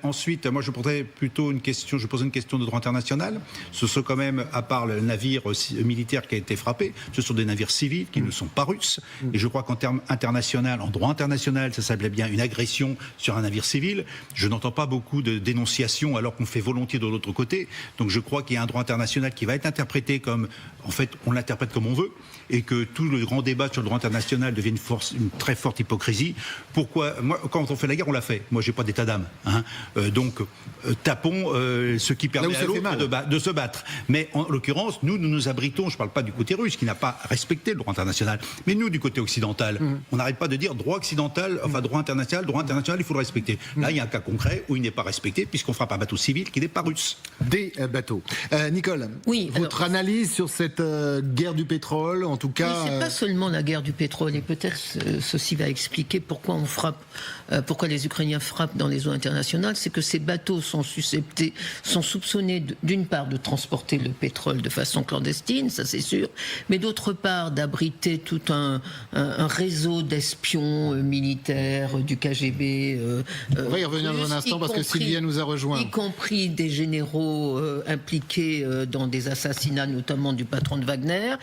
Ensuite, moi je poserais plutôt une question, de droit international. Ce sont quand même, à part le navire militaire qui a été frappé, ce sont des navires civils qui ne sont pas russes. Et je crois qu'en termes international, en droit international, ça s'appelait bien une agression sur un navire civil. Je n'entends pas beaucoup de dénonciations alors qu'on fait volontiers de l'autre côté. Donc je crois qu'il y a un droit international qui va être interprété comme, en fait, on l'interprète comme on veut, et que tout le grand débat sur le droit international devient une très forte hypocrisie. Pourquoi? Moi, quand on fait la guerre, on l'a fait. Moi, j'ai pas d'état d'âme. Donc, tapons ce qui permet à l'autre de se battre. Mais en l'occurrence, nous nous abritons, je ne parle pas du côté russe, qui n'a pas respecté le droit international, mais nous, du côté occidental, on n'arrête pas de dire droit occidental, enfin droit international, il faut le respecter. Là, il y a un cas concret où il n'est pas respecté, puisqu'on frappe un bateau civil qui n'est pas russe. Des bateaux. Nicole, oui, votre analyse sur cette guerre du pétrole, en tout cas... Oui, c'est pas seulement la guerre du pétrole, et peut-être ceci va expliquer pourquoi on frappe, pourquoi les Ukrainiens frappent dans les eaux internationales, c'est que ces bateaux sont soupçonnés d'une part de transporter le pétrole de façon clandestine, ça c'est sûr, mais d'autre part d'abriter tout un réseau d'espions militaires du KGB. On va y revenir dans un instant parce que Sylvia nous a rejoint. Y compris des généraux impliqués dans des assassinats, notamment du patron de Wagner.